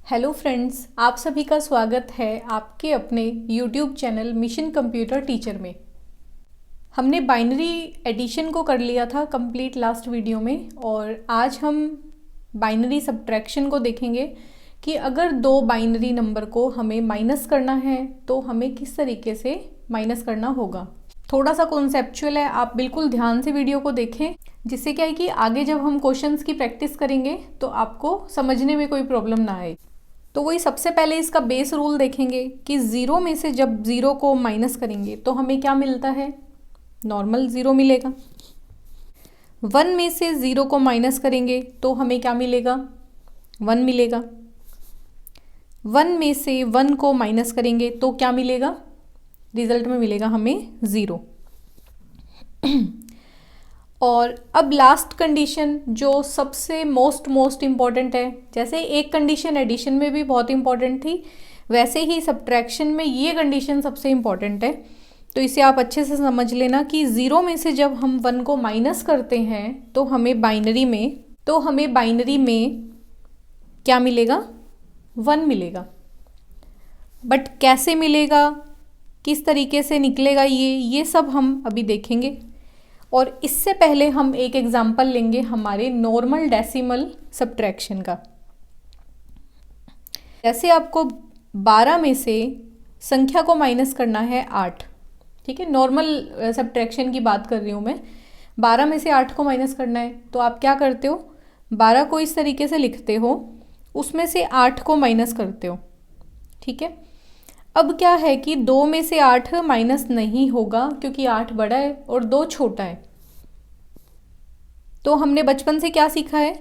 Hello friends, आप सभी का स्वागत है आपके अपने YouTube channel mission computer teacher में। हमने बाइनरी एडिशन को कर लिया था कंप्लीट लास्ट वीडियो में, और आज हम बाइनरी सब्ट्रैक्शन को देखेंगे कि अगर दो बाइनरी नंबर को हमें माइनस करना है तो हमें किस तरीके से माइनस करना होगा। थोड़ा सा कॉन्सेप्चुअल है, आप बिल्कुल ध्यान से वीडियो को देखें, जिससे क्या है कि आगे जब हम क्वेश्चंस की प्रैक्टिस करेंगे तो आपको समझने में कोई प्रॉब्लम ना आए। तो वही सबसे पहले इसका बेस रूल देखेंगे कि ज़ीरो में से जब ज़ीरो को माइनस करेंगे तो हमें क्या मिलता है, नॉर्मल ज़ीरो मिलेगा। वन में से ज़ीरो को माइनस करेंगे तो हमें क्या मिलेगा, वन मिलेगा। वन में से वन को माइनस करेंगे तो क्या मिलेगा, रिजल्ट में मिलेगा हमें ज़ीरो। और अब लास्ट कंडीशन जो सबसे मोस्ट इम्पॉर्टेंट है, जैसे एक कंडीशन एडिशन में भी बहुत इंपॉर्टेंट थी, वैसे ही सब्ट्रैक्शन में ये कंडीशन सबसे इम्पॉर्टेंट है। तो इसे आप अच्छे से समझ लेना कि ज़ीरो में से जब हम वन को माइनस करते हैं तो हमें बाइनरी में क्या मिलेगा, वन मिलेगा। बट कैसे मिलेगा, किस तरीके से निकलेगा, ये सब हम अभी देखेंगे। और इससे पहले हम एक एग्जाम्पल लेंगे हमारे नॉर्मल डेसिमल सब्ट्रैक्शन का। जैसे आपको 12 में से संख्या को माइनस करना है 8, ठीक है, नॉर्मल सब्ट्रैक्शन की बात कर रही हूँ मैं। 12 में से 8 को माइनस करना है तो आप क्या करते हो, 12 को इस तरीके से लिखते हो, उसमें से 8 को माइनस करते हो, ठीक है। अब क्या है कि 2 में से 8 माइनस नहीं होगा क्योंकि 8 बड़ा है और 2 छोटा है। तो हमने बचपन से क्या सीखा है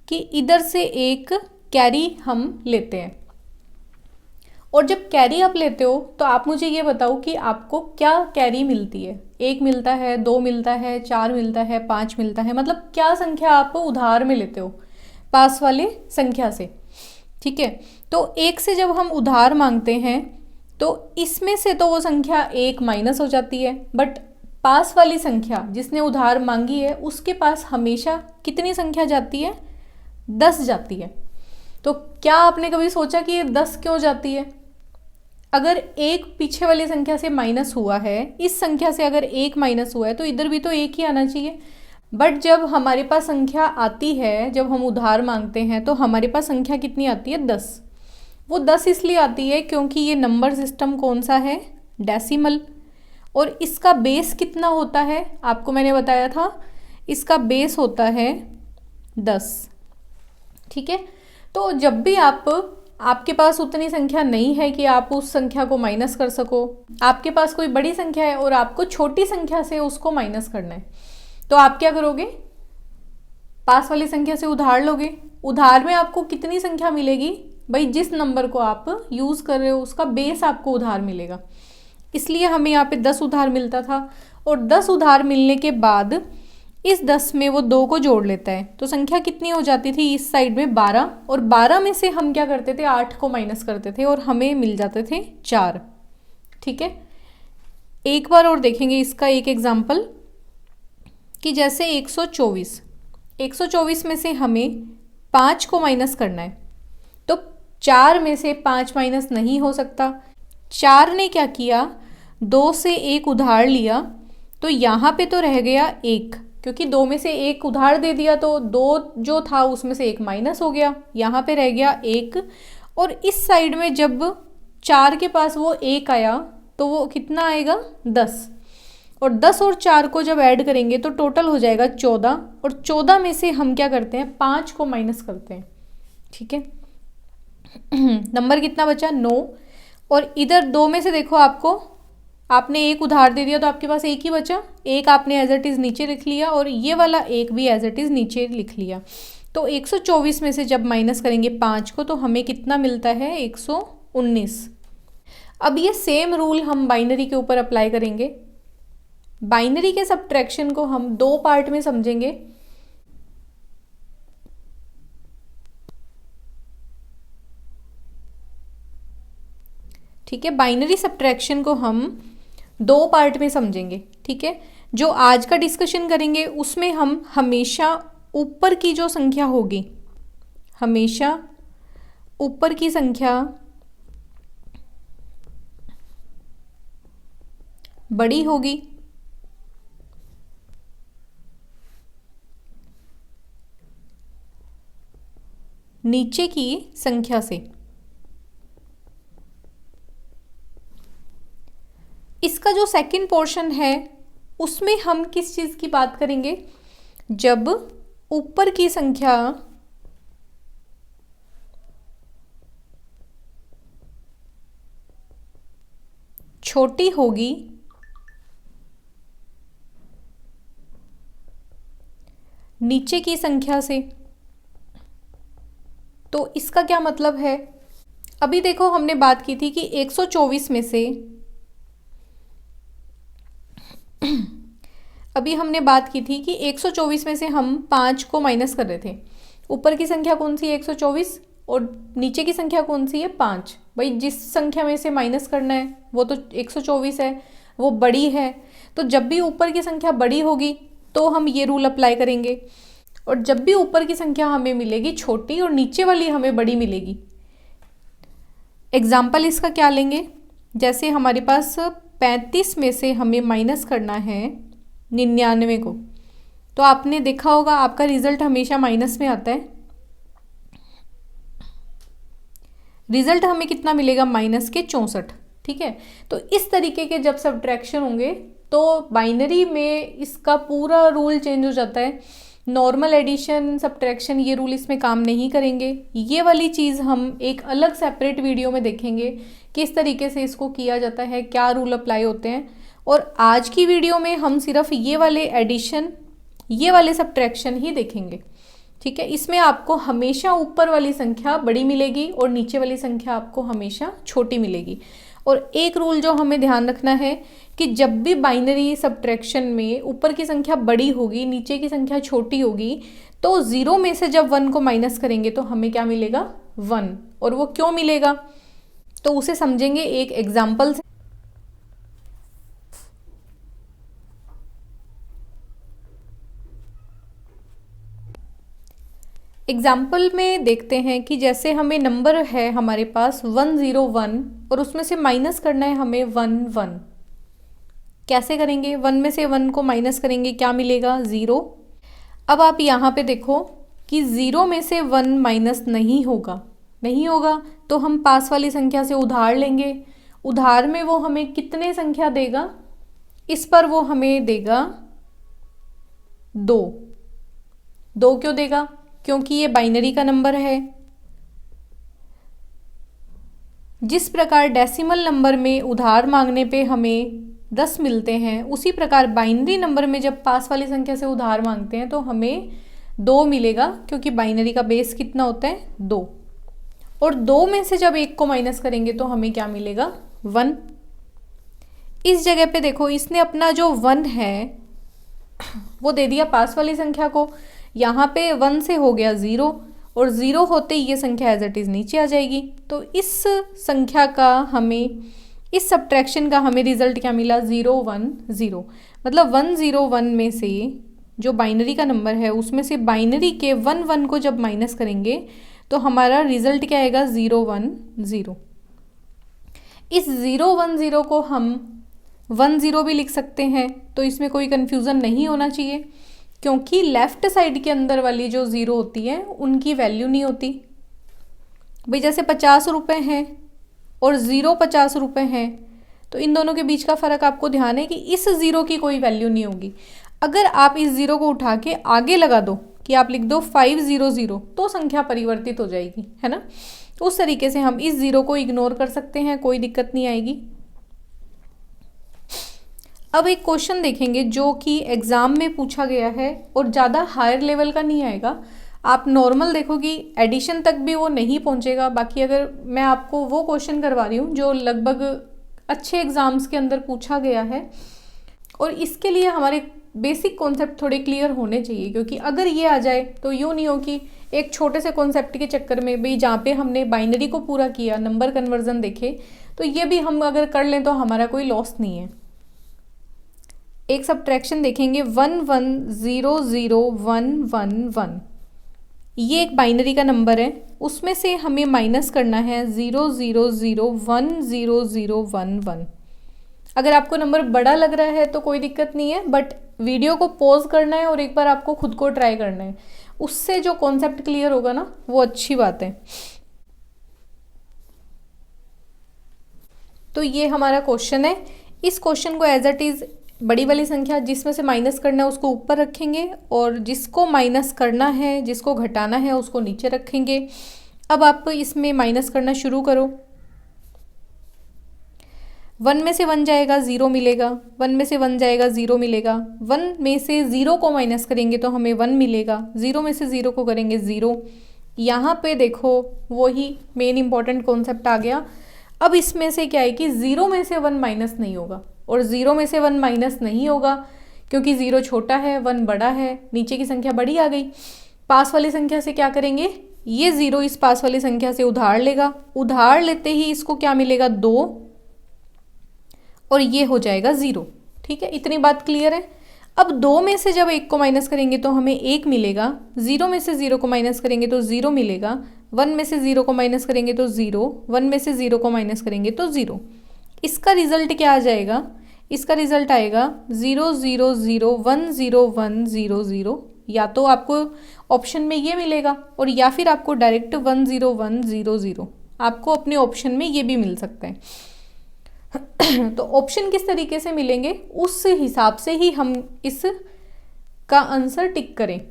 कि इधर से एक कैरी हम लेते हैं, और जब कैरी आप लेते हो तो आप मुझे ये बताओ कि आपको क्या कैरी मिलती है। 1 मिलता है, 2 मिलता है, 4 मिलता है, 5 मिलता है, मतलब क्या संख्या आप उधार में लेते हो पास वाले संख्या से, ठीक है। तो 1 से जब हम उधार मांगते हैं तो इसमें से तो वो संख्या 1 माइनस हो जाती है, बट पास वाली संख्या जिसने उधार मांगी है उसके पास हमेशा कितनी संख्या जाती है, 10 जाती है। तो क्या आपने कभी सोचा कि ये 10 क्यों जाती है? अगर एक पीछे वाली संख्या से माइनस हुआ है, इस संख्या से अगर 1 माइनस हुआ है तो इधर भी तो 1 ही आना चाहिए। बट जब हमारे पास संख्या आती है, जब हम उधार मांगते हैं तो हमारे पास संख्या कितनी आती है, 10। वो 10 इसलिए आती है क्योंकि ये नंबर सिस्टम कौन सा है, डेसिमल। और इसका बेस कितना होता है, आपको मैंने बताया था, इसका बेस होता है 10, ठीक है। तो जब भी आपके पास उतनी संख्या नहीं है कि आप उस संख्या को माइनस कर सको, आपके पास कोई बड़ी संख्या है और आपको छोटी संख्या से उसको माइनस करना है, तो आप क्या करोगे, पास वाली संख्या से उधार लोगे। उधार में आपको कितनी संख्या मिलेगी भाई, जिस नंबर को आप यूज़ कर रहे हो उसका बेस आपको उधार मिलेगा। इसलिए हमें यहाँ पे 10 उधार मिलता था, और 10 उधार मिलने के बाद इस 10 में वो 2 को जोड़ लेता है तो संख्या कितनी हो जाती थी इस साइड में, 12। और 12 में से हम क्या करते थे, 8 को माइनस करते थे और हमें मिल जाते थे 4, ठीक है। एक बार और देखेंगे इसका एक एग्जाम्पल कि जैसे 124 में से हमें 5 को माइनस करना है, तो 4 में से 5 माइनस नहीं हो सकता। 4 ने क्या किया, 2 से 1 उधार लिया, तो यहाँ पे तो रह गया 1, क्योंकि 2 में से 1 उधार दे दिया तो 2 जो था उसमें से 1 माइनस हो गया, यहाँ पे रह गया 1। और इस साइड में जब 4 के पास वो 1 आया तो वो कितना आएगा, 10। और 10 और 4 को जब ऐड करेंगे तो टोटल हो जाएगा 14, और 14 में से हम क्या करते हैं, 5 को माइनस करते हैं, ठीक है। नंबर कितना बचा, 9। और इधर 2 में से देखो, आपने 1 उधार दे दिया तो आपके पास 1 ही बचा, 1 आपने एज इट इज़ नीचे लिख लिया और ये वाला 1 भी एज इट इज़ नीचे लिख लिया। तो 124 में से जब माइनस करेंगे 5 को तो हमें कितना मिलता है, 119। अब ये सेम रूल हम बाइनरी के ऊपर अप्लाई करेंगे। बाइनरी के सब्ट्रैक्शन को हम 2 पार्ट में समझेंगे। ठीक है, बाइनरी सब्ट्रैक्शन को हम 2 पार्ट में समझेंगे, ठीक है। जो आज का डिस्कशन करेंगे उसमें हम हमेशा ऊपर की जो संख्या होगी, हमेशा ऊपर की संख्या बड़ी होगी नीचे की संख्या से। इसका जो सेकंड पोर्शन है उसमें हम किस चीज़ की बात करेंगे? जब ऊपर की संख्या छोटी होगी नीचे की संख्या से। तो इसका क्या मतलब है? अभी देखो हमने बात की थी कि 124 में से अभी हमने बात की थी कि 124 में से हम 5 को माइनस कर रहे थे। ऊपर की संख्या कौन सी है? 124, और नीचे की संख्या कौन सी है? 5। भाई जिस संख्या में से माइनस करना है वो तो 124 है, वो बड़ी है। तो जब भी ऊपर की संख्या बड़ी होगी तो हम ये रूल अप्लाई करेंगे, और जब भी ऊपर की संख्या हमें मिलेगी छोटी और नीचे वाली हमें बड़ी मिलेगी। एग्जाम्पल इसका क्या लेंगे? जैसे हमारे पास 35 में से हमें माइनस करना है 99 को, तो आपने देखा होगा आपका रिजल्ट हमेशा माइनस में आता है। रिजल्ट हमें कितना मिलेगा? माइनस के 64। ठीक है, तो इस तरीके के जब सब्ट्रैक्शन होंगे तो बाइनरी में इसका पूरा रूल चेंज हो जाता है। नॉर्मल एडिशन सब्ट्रैक्शन ये रूल इसमें काम नहीं करेंगे। ये वाली चीज़ हम एक अलग सेपरेट वीडियो में देखेंगे किस तरीके से इसको किया जाता है, क्या रूल अप्लाई होते हैं। और आज की वीडियो में हम सिर्फ ये वाले एडिशन, ये वाले सब्ट्रैक्शन ही देखेंगे। ठीक है, इसमें आपको हमेशा ऊपर वाली संख्या बड़ी मिलेगी और नीचे वाली संख्या आपको हमेशा छोटी मिलेगी। और एक रूल जो हमें ध्यान रखना है कि जब भी बाइनरी सब्ट्रैक्शन में ऊपर की संख्या बड़ी होगी नीचे की संख्या छोटी होगी, तो 0 में से जब 1 को माइनस करेंगे तो हमें क्या मिलेगा? 1। और वो क्यों मिलेगा तो उसे समझेंगे एक एग्जाम्पल से। एग्जाम्पल में देखते हैं कि जैसे हमें नंबर है हमारे पास 101 और उसमें से माइनस करना है हमें 1 कैसे करेंगे? 1 में से 1 को माइनस करेंगे, क्या मिलेगा? 0। अब आप यहाँ पे देखो कि 0 में से 1 माइनस नहीं होगा तो हम पास वाली संख्या से उधार लेंगे। उधार में वो हमें कितने संख्या देगा? इस पर वो हमें देगा 2 क्यों देगा? क्योंकि ये बाइनरी का नंबर है। जिस प्रकार डेसिमल नंबर में उधार मांगने पे हमें 10 मिलते हैं, उसी प्रकार बाइनरी नंबर में जब पास वाली संख्या से उधार मांगते हैं तो हमें 2 मिलेगा, क्योंकि बाइनरी का बेस कितना होता है? 2। और 2 में से जब 1 को माइनस करेंगे तो हमें क्या मिलेगा? 1। इस जगह पे देखो इसने अपना जो 1 है वो दे दिया पास वाली संख्या को। यहाँ पे 1 से हो गया 0, और 0 होते ही ये संख्या एज इट इज़ नीचे आ जाएगी। तो इस संख्या का हमें, इस सब्ट्रैक्शन का हमें रिजल्ट क्या मिला? 010। मतलब 101 में से जो बाइनरी का नंबर है उसमें से बाइनरी के 1 को जब माइनस करेंगे तो हमारा रिजल्ट क्या आएगा? 010। इस 010 को हम 10 भी लिख सकते हैं, तो इसमें कोई कन्फ्यूज़न नहीं होना चाहिए, क्योंकि लेफ्ट साइड के अंदर वाली जो 0 होती है उनकी वैल्यू नहीं होती। भाई जैसे 50 रुपये हैं और 0 50 रुपये हैं, तो इन दोनों के बीच का फ़र्क आपको ध्यान है कि इस 0 की कोई वैल्यू नहीं होगी। अगर आप इस 0 को उठा के आगे लगा दो कि आप लिख दो 500, तो संख्या परिवर्तित हो जाएगी, है ना। उस तरीके से हम इस 0 को इग्नोर कर सकते हैं, कोई दिक्कत नहीं आएगी। अब एक क्वेश्चन देखेंगे जो कि एग्ज़ाम में पूछा गया है और ज़्यादा हायर लेवल का नहीं आएगा। आप नॉर्मल देखोगी एडिशन तक भी वो नहीं पहुंचेगा। बाकी अगर मैं आपको वो क्वेश्चन करवा रही हूँ जो लगभग अच्छे एग्ज़ाम्स के अंदर पूछा गया है, और इसके लिए हमारे बेसिक कॉन्सेप्ट थोड़े क्लियर होने चाहिए, क्योंकि अगर ये आ जाए तो यूँ नहीं हो कि एक छोटे से कॉन्सेप्ट के चक्कर में भाई जहाँ पे हमने बाइनरी को पूरा किया, नंबर कन्वर्जन देखे, तो ये भी हम अगर कर लें तो हमारा कोई लॉस नहीं है। एक सब्ट्रैक्शन देखेंगे 1100 111। ये एक बाइनरी का नंबर है, उसमें से हमें माइनस करना है 000100111। अगर आपको नंबर बड़ा लग रहा है तो कोई दिक्कत नहीं है, बट वीडियो को पॉज करना है और एक बार आपको खुद को ट्राई करना है, उससे जो कॉन्सेप्ट क्लियर होगा ना वो अच्छी बात है। तो ये हमारा क्वेश्चन है। इस क्वेश्चन को एज इट इज़ बड़ी वाली संख्या जिसमें से माइनस करना है उसको ऊपर रखेंगे और जिसको माइनस करना है, जिसको घटाना है, उसको नीचे रखेंगे। अब आप इसमें माइनस करना शुरू करो। 1 में से 1 जाएगा 0 मिलेगा, 1 में से 1 जाएगा 0 मिलेगा, 1 में से 0 को माइनस करेंगे तो हमें 1 मिलेगा, 0 में से 0 को करेंगे 0। यहाँ पे देखो वही मेन इंपॉर्टेंट कॉन्सेप्ट आ गया। अब इसमें से क्या है कि 0 में से 1 माइनस नहीं होगा, और 0 में से 1 माइनस नहीं होगा क्योंकि 0 छोटा है 1 बड़ा है, नीचे की संख्या बड़ी आ गई। पास वाली संख्या से क्या करेंगे, ये 0 इस पास वाली संख्या से उधार लेगा, उधार लेते ही इसको क्या मिलेगा 2, और ये हो जाएगा 0। ठीक है, इतनी बात क्लियर है। अब 2 में से जब 1 को माइनस करेंगे तो हमें 1 मिलेगा, 0 में से 0 को माइनस करेंगे तो 0 मिलेगा, 1 में से 0 को माइनस करेंगे तो 0, 1 में से 0 को माइनस करेंगे तो 0। इसका रिजल्ट क्या आ जाएगा, इसका रिजल्ट आएगा 000100100। या तो आपको ऑप्शन में ये मिलेगा और या फिर आपको डायरेक्ट 10100, आपको अपने ऑप्शन में ये भी मिल सकता है। तो ऑप्शन किस तरीके से मिलेंगे उस हिसाब से ही हम इस का आंसर टिक करें।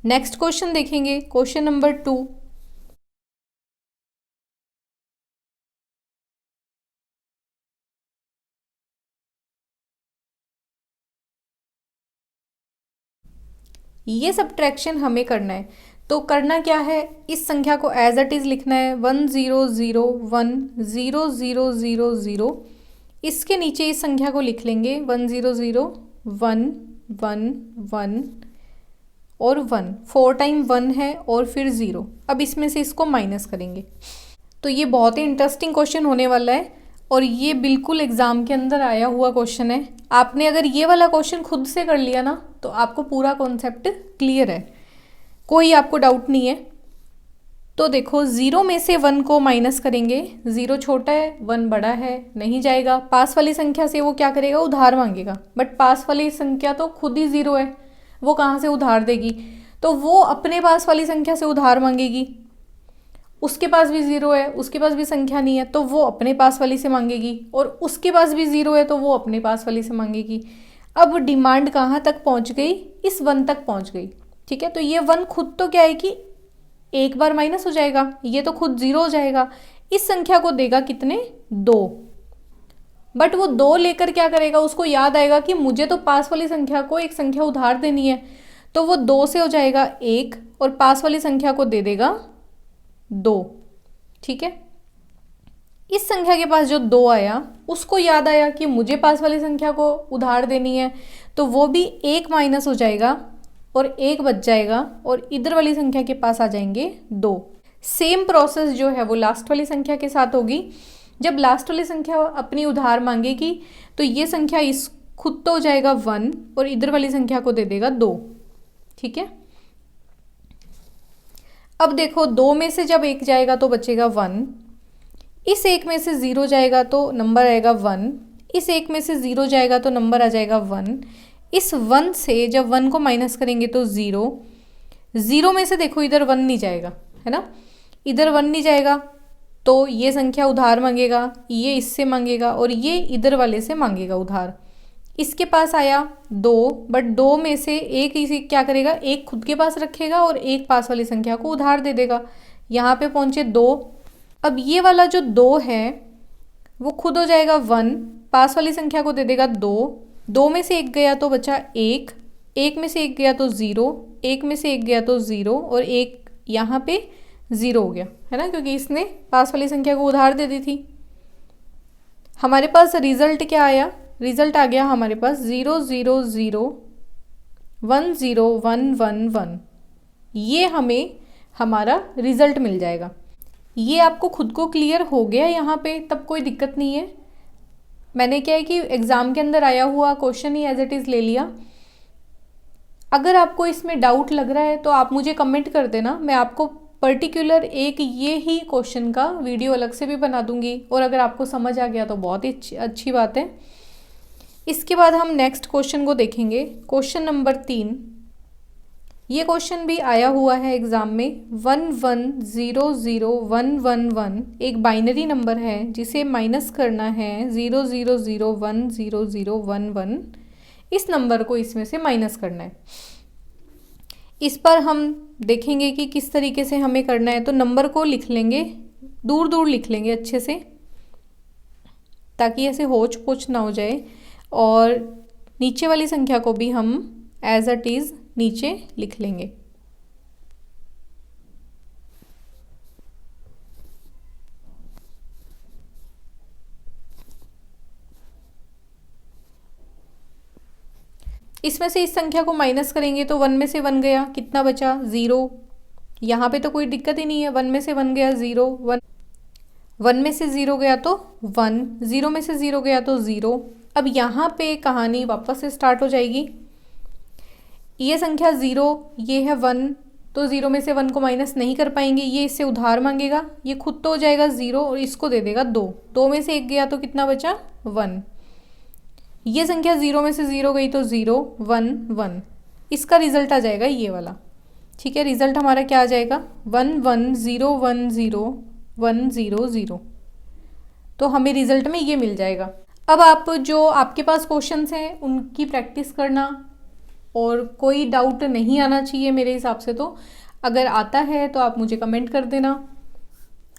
नेक्स्ट क्वेश्चन देखेंगे, क्वेश्चन नंबर 2। ये सब्ट्रैक्शन हमें करना है, तो करना क्या है, इस संख्या को एज इट इज़ लिखना है 10010000। इसके नीचे इस संख्या को लिख लेंगे 100111 और 1, 4 टाइम 1 है और फिर 0। अब इसमें से इसको माइनस करेंगे। तो ये बहुत ही इंटरेस्टिंग क्वेश्चन होने वाला है और ये बिल्कुल एग्ज़ाम के अंदर आया हुआ क्वेश्चन है। आपने अगर ये वाला क्वेश्चन खुद से कर लिया ना तो आपको पूरा कॉन्सेप्ट क्लियर है, कोई आपको डाउट नहीं है। तो देखो 0 में से 1 को माइनस करेंगे, 0 छोटा है 1 बड़ा है, नहीं जाएगा। पास वाली संख्या से वो क्या करेगा, उधार मांगेगा, बट पास वाली संख्या तो खुद ही 0 है, वो कहाँ से उधार देगी, तो वो अपने पास वाली संख्या से उधार मांगेगी। उसके पास भी 0 है, उसके पास भी संख्या नहीं है तो वो अपने पास वाली से मांगेगी, और उसके पास भी 0 है तो वो अपने पास वाली से मांगेगी। अब डिमांड कहाँ तक पहुँच गई, इस 1 तक पहुँच गई। ठीक है, तो ये 1 खुद तो क्या है कि एक बार माइनस हो जाएगा, ये तो खुद 0 हो जाएगा। इस संख्या को देगा कितने, 2, बट वो 2 लेकर क्या करेगा, उसको याद आएगा कि मुझे तो पास वाली संख्या को एक संख्या उधार देनी है, तो वो 2 से हो जाएगा 1 और पास वाली संख्या को दे देगा 2। ठीक है, इस संख्या के पास जो 2 आया उसको याद आया कि मुझे पास वाली संख्या को उधार देनी है, तो वो भी 1 माइनस हो जाएगा और 1 बच जाएगा और इधर वाली संख्या के पास आ जाएंगे 2। सेम प्रोसेस जो है वो लास्ट वाली संख्या के साथ होगी। जब लास्ट वाली संख्या अपनी उधार मांगेगी तो ये संख्या इस खुद तो हो जाएगा 1 और इधर वाली संख्या को दे देगा 2। ठीक है, अब देखो 2 में से जब 1 जाएगा तो बचेगा 1, इस 1 में से 0 जाएगा तो नंबर आएगा 1, इस 1 में से 0 जाएगा तो नंबर आ जाएगा 1, इस 1 से जब 1 को माइनस करेंगे तो 0, 0 में से देखो इधर 1 नहीं जाएगा, है ना, इधर 1 नहीं जाएगा तो ये संख्या उधार मांगेगा, ये इससे मांगेगा और ये इधर वाले से मांगेगा उधार। इसके पास आया 2, बट 2 में से एक इसे क्या करेगा, एक खुद के पास रखेगा और एक पास वाली संख्या को उधार दे देगा। यहाँ पे पहुँचे 2, अब ये वाला जो 2 है वो खुद हो जाएगा 1, पास वाली संख्या को दे देगा 2, 2 में से 1 गया तो बचा 1, 1 में से 1 गया तो 0, 1 में से 1 गया तो 0 और 1 यहाँ पे 0 हो गया, है ना, क्योंकि इसने पास वाली संख्या को उधार दे दी थी। हमारे पास रिजल्ट क्या आया, रिजल्ट आ गया हमारे पास 000101111। ये हमें हमारा रिजल्ट मिल जाएगा। ये आपको खुद को क्लियर हो गया यहाँ पे, तब कोई दिक्कत नहीं है। मैंने क्या है कि एग्ज़ाम के अंदर आया हुआ क्वेश्चन ही एज इट इज़ ले लिया। अगर आपको इसमें डाउट लग रहा है तो आप मुझे कमेंट कर देना, मैं आपको पर्टिकुलर एक ये ही क्वेश्चन का वीडियो अलग से भी बना दूंगी। और अगर आपको समझ आ गया तो बहुत ही अच्छी बात है। इसके बाद हम नेक्स्ट क्वेश्चन को देखेंगे, क्वेश्चन नंबर 3। ये क्वेश्चन भी आया हुआ है एग्ज़ाम में। 11000111 एक बाइनरी नंबर है जिसे माइनस करना है 000100011। इस नंबर को इसमें से माइनस करना है। इस पर हम देखेंगे कि किस तरीके से हमें करना है। तो नंबर को लिख लेंगे, दूर दूर लिख लेंगे अच्छे से, ताकि ऐसे होच पोच ना हो जाए। और नीचे वाली संख्या को भी हम एज इट इज़ नीचे लिख लेंगे। इसमें से इस संख्या को माइनस करेंगे तो 1 में से 1 गया, कितना बचा 0। यहाँ पे तो कोई दिक्कत ही नहीं है, 1 में से 1 गया 0, 1 में से 0 गया तो 1, 0 में से 0 गया तो 0। अब यहाँ पे कहानी वापस से स्टार्ट हो जाएगी। ये संख्या 0, ये है 1, तो 0 में से 1 को माइनस नहीं कर पाएंगे, ये इससे उधार मांगेगा, ये खुद तो हो जाएगा 0 और इसको दे देगा 2, 2 में से 1 गया तो कितना बचा 1। ये संख्या 0 में से 0 गई तो 0, 1, 1, इसका रिजल्ट आ जाएगा ये वाला। ठीक है, रिजल्ट हमारा क्या आ जाएगा 11010100। तो हमें रिजल्ट में ये मिल जाएगा। अब आप जो आपके पास क्वेश्चंस हैं उनकी प्रैक्टिस करना, और कोई डाउट नहीं आना चाहिए मेरे हिसाब से। तो अगर आता है तो आप मुझे कमेंट कर देना।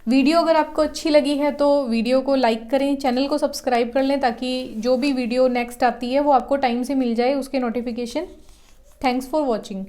वीडियो अगर आपको अच्छी लगी है तो वीडियो को लाइक करें, चैनल को सब्सक्राइब कर लें, ताकि जो भी वीडियो नेक्स्ट आती है वो आपको टाइम से मिल जाए, उसके नोटिफिकेशन। Thanks for watching.